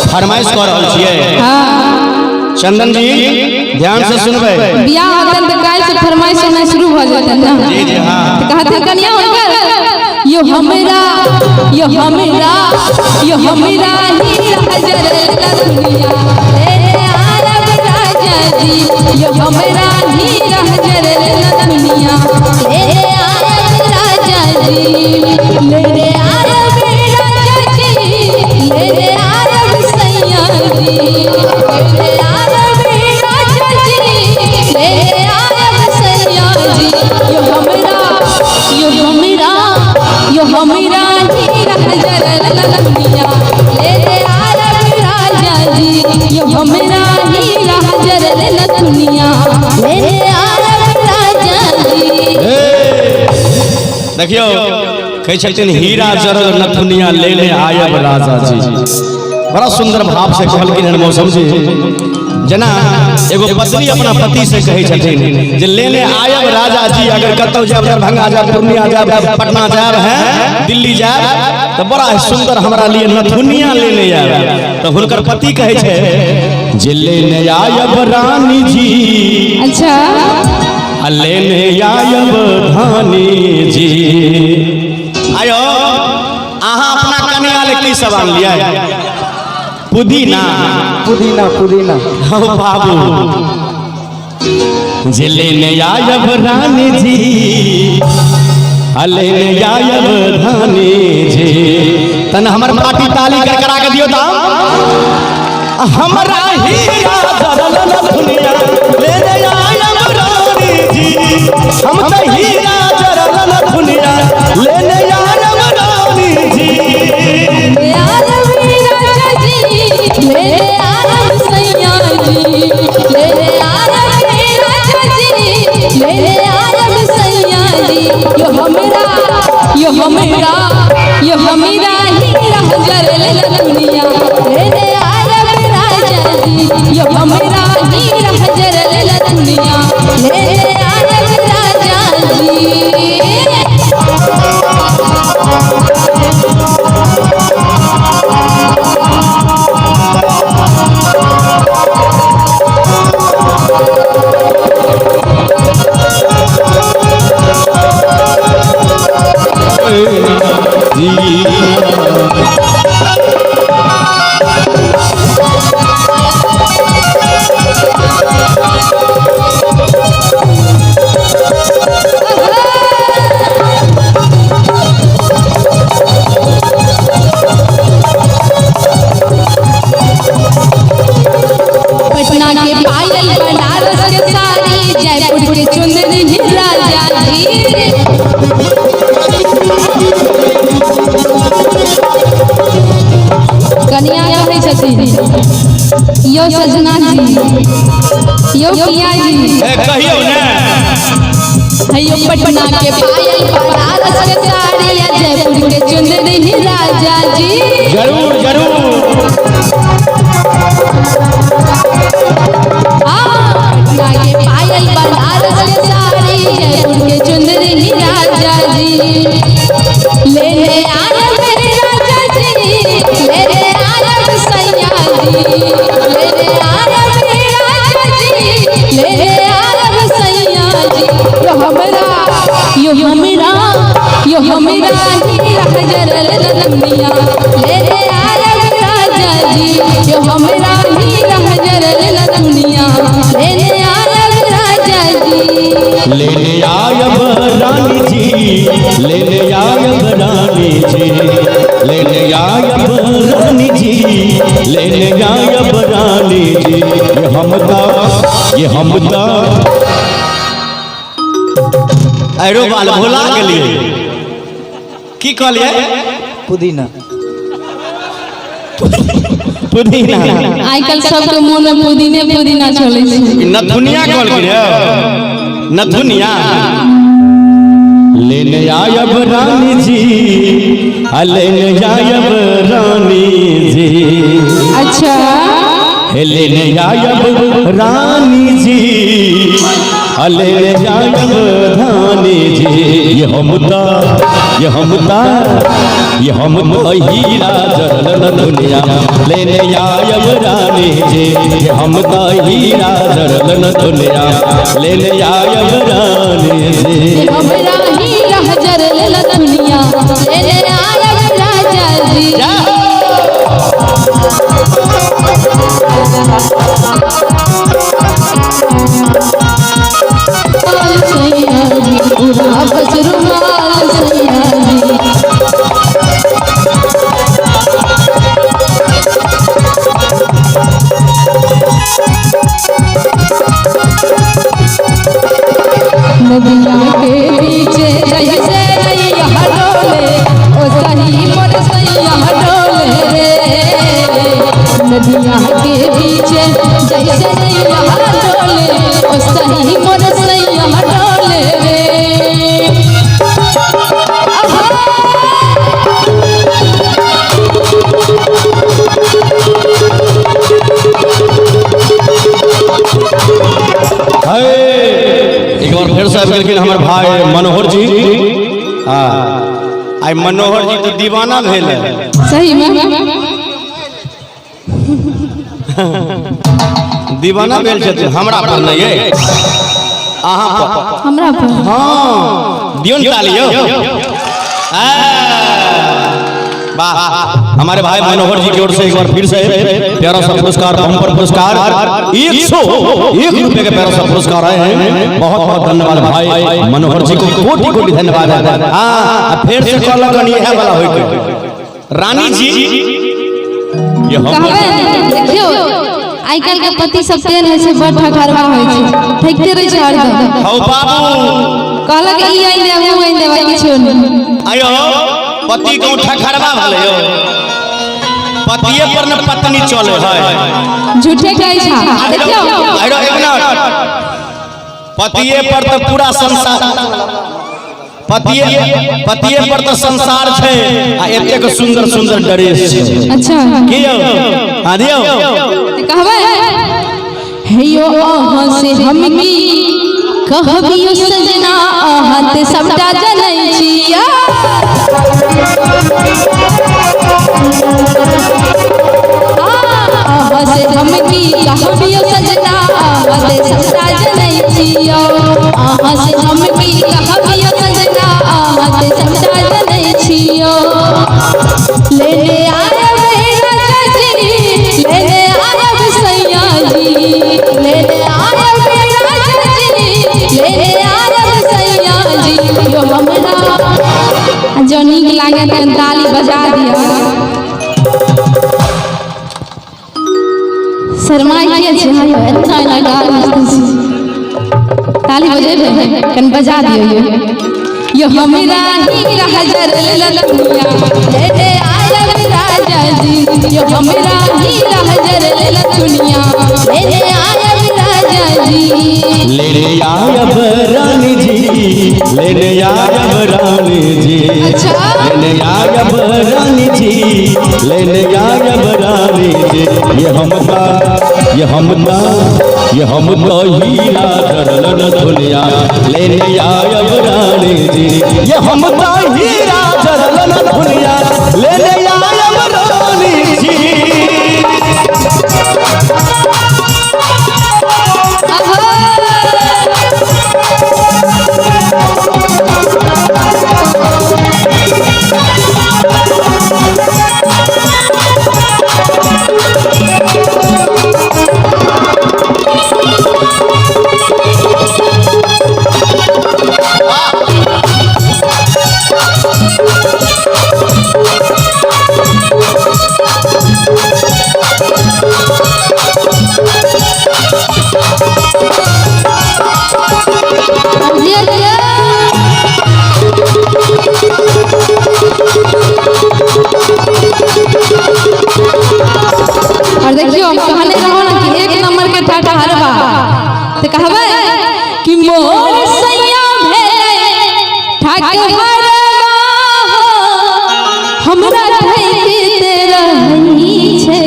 फरमाइश कर रहल छियै। चंदन जी ध्यान से सुनबे। बियाह होतन त काल से फरमाइश होना शुरू हो जाता ना। जी जी हां। कहते कन्या होकर यो हमरा ही हजर दुनिया रे आरब राजा जी यो हमरा ही हजर दुनिया रे आरब राजा जी ले रे आरब राजा जी ले रे आरब सैया जी ले आरब राजा जी ले आरब सैया जी यो हमरा ही हजर दुनिया ले रे आरब राजा जी यो हमरा ही हजर दुनिया ले रे आरब राजा जी। देखियो कहे छथिन हीरा जरल नथुनिया लेने आयब राजा जी। बड़ा सुंदर भाव से कहलखिन मौसम जी। जना एगो पत्नी अपना पति से कहे छथिन जे लेने आयब राजा जी। अगर कतौ जाब दरभंगा जाब पूर्णिया जाब पटना जाब है दिल्ली जाब तो बड़ा सुंदर हमरा लिए नथुनिया लेने आयब। तो हुनकर पति कहे छे जे लेने आयब रानी जी। अच्छा लेने आयब धानी जी। आयो अहाँ अपना कन्या ले की सब आन लिया? पुदीना पुदीना पुदीना। हो बाबू जे लेने आयब रानी जी लेने आयब धानी जी। तन हमर पार्टी ताली कर करा के दियो ता हमरा हीरा जरल दुनिया लेने आयब रानी जी। हम त हीरा जरल दुनिया लेने आयब रानी जी। ले आरब राजा जी ले आरब सैया जी ले आरब राजा जी ले आरब सैया जी यो हमरा ही हजर दुनिया ले आरब राजा जी यो हमरा ही हजर दुनिया ले आरब राजा जी। पटना के पायल बनारस के साड़ी जयपुर के चुनरी राजा जी। कन्या कहे छथिन यो सजना जी यो पिया जी कहियो ना यो पटना के पायल बनारस के साड़ी जयपुर के चुनरी राजा जी। जरूर जरूर पटना के पायल बनारस के साड़ी जयपुर के चुनरी राजा जी ले आरब राजा जी ले आरब सैया जी ले आरब राजा जी ले आरब सैया जी यो हमरा ही हजर दुनिया ले आरब राजा जी यो हमरा ही हजर दुनिया ले आरब राजा जी। लेने आयब रानी जी लेने आयब रानी जी लेने आयब रानी जी लेने आयब रानी जी। ये हमदा अरो बाल भोला के लिए की कहलिए? पुदीना पुदीना। आजकल सबके मुंह में पुदीना चले छै। नथुनिया कहल के नथुनिया लेने आयब रानी जी लेने आयब रानी जी। अच्छा लेने आयब रानी जी ले ले आयब रानी जी ये हमता हीरा जरल दुनिया ले ले आयब रानी जी ये हमता हीरा जरल दुनिया ले ले आयब रानी जी हमरा हीरा जरल दुनिया ले ले आयब राजा जी पूरा बजरुमाल सैया जी नदिया के पीछे जैसे नैया डोले ओ सही मोर सैया डोले रे नदिया के पीछे जैसे नैया डोले ओ सही मोर सैया डोले रे एक बार फिर से लेकिन हमारे भाई मनोहर जी आई मनोहर जी तो दीवाना भेल सही में दीवाना भेल छथिन हमरा पर नहीं है अहाँ पर हमरा पर हाँ दियो तालियो वाह हमारे भाई मनोहर जी की ओर से एक बार फिर से प्यारा सा पुरस्कार बम्पर पुरस्कार 101 रुपए के प्यारा सा पुरस्कार आए हैं बहुत बहुत धन्यवाद भाई मनोहर जी को कोटि कोटि धन्यवाद है फिर से कॉल करनी है वाला होई के रानी जी ये हम देखियो आई काल के पति सब तेल है से बड़ ठकरवा होय छै ठकते रह छै हरदम हौ बाबू कहला के ई आई देबो आई देबा किछो नहीं आयो पति को ठकरवा भले हो पतिये पर न पत्नी चले है झूठे कहै छै देखियो आरो एक मिनट पतिये पर तो पूरा संसार पतिये पर तो संसार छै आ एतेक सुंदर सुंदर ड्रेस छै अच्छा की यौ आ दियो कहबै हेयो अहाँ से हम की कहबियो सजना अहाँ ते सबटा जनै छिया अहाँ से हम की कहबियो सजना अहाँ ते सबटा जनै छिया अहाँ से हम की कहबियो सजना अहाँ ते सबटा जनै छिया लेने आयब राजा जी लेने आयब सैया जी लेने आयब राजा जी लेने आयब सैया जी यो हमरा जो नीक लागे त ताली बजा दिया शर्मा के छै इतना लगा ताली बजेबे कन बजा दियो यो हमरा हीरा जरल दुनिया लेने आयब राजा जी यो हमरा हीरा जरल दुनिया लेने आयब राजा जी लेने आयब रानी जी लेने आयब रानी जी लेने आयब रानी जी लेने आयब रानी जी ये हमका हीरा जरल दुनिया लेने आयब रानी जी ये हमका हीरा जरल दुनिया लेने आयब रानी जी और देखियो हम कहने रहो ना कि एक नंबर के ठाठा हरवा तो कहबे कि मोर सैया भेले ठाठा हरवा हमरा ठहरते रही छे।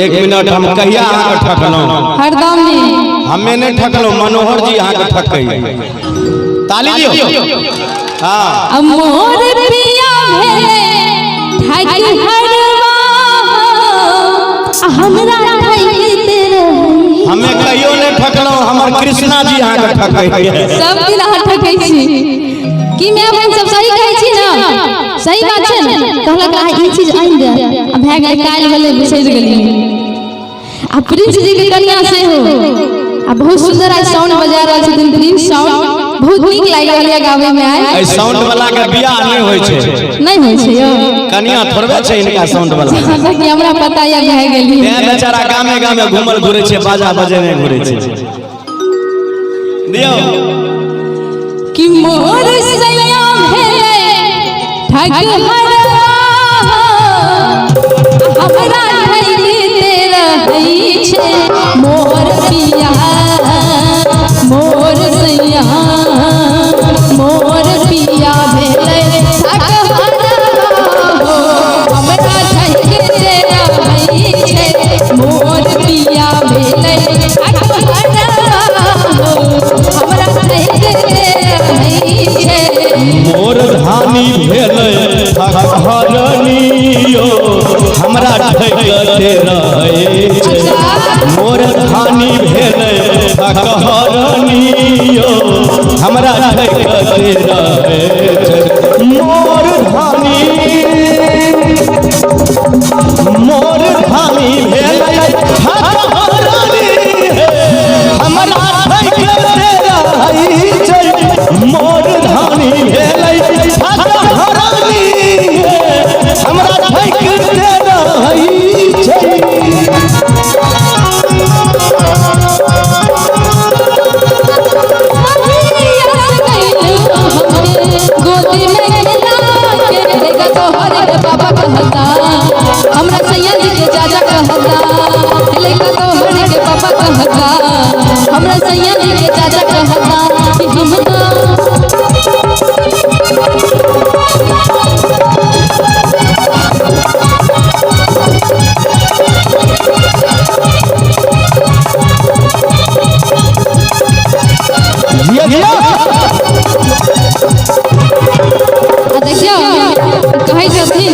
एक मिनट हम कहिया ठकनो हरदम में हमें नहीं ठकलो, मनोहर जी यहाँ के ठकै। ताली दियो। हाँ मोर पिया भेले ठगी हरवा हमरा ठगते रही। हमें कहियो नहीं ठकलो, हमर कृष्णा जी यहाँ के ठकै। सब दिन अहाँ ठकै छी कि मैं बहन सब सही कहै छी ना? सही बात छै ना? कहलक आ ई चीज आइन दे, अब भए गेल काल भेले बिसरि गेली। आ प्रिंस जी के कन्या से हो आ बहुत सुंदर आज साउंड बजा रहल छथिन। प्रिंस साउंड बहुत नीक लागि रहल है गावे में। आइ ए साउंड वाला के बियाह नहीं होय छै, नहीं होय छै यो कन्या थोड़बे छै इनका साउंड वाला। हां कि हमरा पता या भए गेली। ए बेचारा गामे गामे घुमल घुरे छै, बाजा बजेने घुरे छै। दियो कि मोर सैया भेले ठग हरवा हमरा ठगते रहै छै। मोर पिया मोर सैया मोर पिया भेले ठग हरवा हमरा ठगते रहै छै। मोर पिया भेले ठग हरवा हमरा ठगते रहै छै। मोर धानी भेलै ठगहरनियो हमरा ठगते रहै छै। मोर धानी भेलै ठगहरनियो हमरा ठगते रहै छै। मोर धानी भेलै ठगहरनी हमरा ठगते रहै छै। मोर धानी भेलै ठगहरनी हमरा ठगते रहै छै। गोदी में खेला के देखा तोहर के बाबा कहता, हमरा सैया जी के चाचा कहता, लेका तोहर के पापा कहता, हमरा सैया जी के चाचा कहता कि हम देखियो कहै छथिन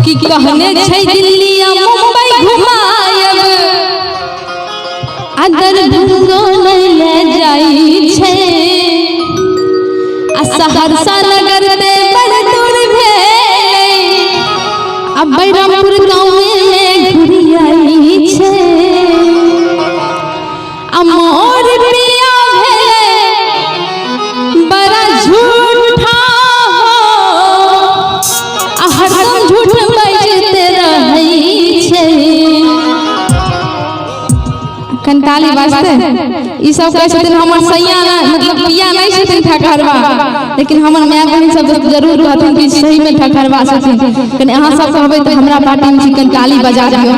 कि कहने छै दिल्ली आ मुंबई घुमायब आ दरभंगो नहीं ले जाई छै आ सहरसा नगर ते बड़ दूर भेले आ बैरामपुर गांव में घुरियाई छै आ मोर पिया भेले बड़ा झूठा हरदम झूठ बजते रहै छै। कंटाली वास्ते ई सब कहै छथिन हमर सैया मतलब पिया नहीं छथिन ठकहरवा, लेकिन हमर माय बहन सब जरूर कहथिन कि सही में ठकहरवा छथिन। कने अहाँ सब कहबै त हमरा पार्टी में छी कंटाली बजा दियौ,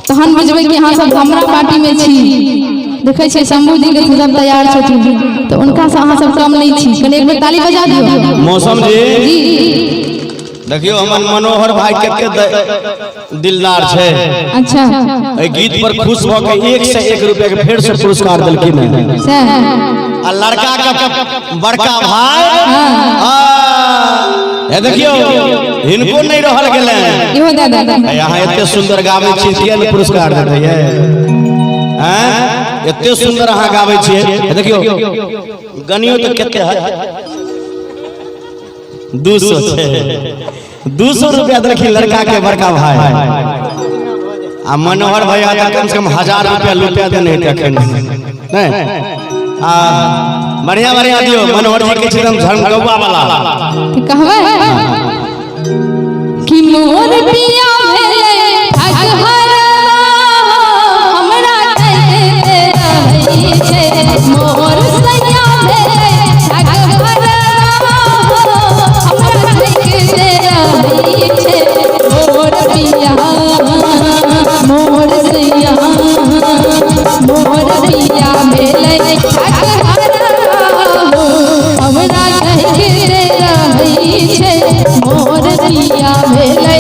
तहन बुझबै कि अहाँ सब हमरा पार्टी में छी। देखे छै शंभू जी के सब तैयार छथिन तो उनका से अहाँ सब कम नहीं छी। कने एक बेर ताली बजा दियौ। मौसम जी देखियो हमर मनोहर भाई कते दिलदार छै। अच्छा ए गीत पर खुश भ के 1 से 1 रुपया के फेर से पुरस्कार देलखिन है। आ लड़का का बड़का भाई ए देखियो हिनको नहीं रहल गेले इहो दादा यहाँ एते सुंदर गावे छी किया नहीं पुरस्कार देते है? हैं एते सुंदर अहाँ गावे छी। देखियो गनियो तो कते है 200 छे 200 रुपया देलखिन लड़का के बड़का भाई। आ मनोहर भैया तो कम से कम 1000 रुपया लुटा देने तखन नहीं। आ बढ़िया बढ़िया दियो मनोहर जी के एकदम झमकौवा वाला कहबै कि मोर पिया भेले ठगहरवा हमरा ठगते रहै छै। मोर सैया भेले ठगहरवा हमरा ठगते रहै छै। मोर पिया मोर सैया मोर पिया भेले ठगहरवा हमरा ठगते रहै छै। मोर पिया भेले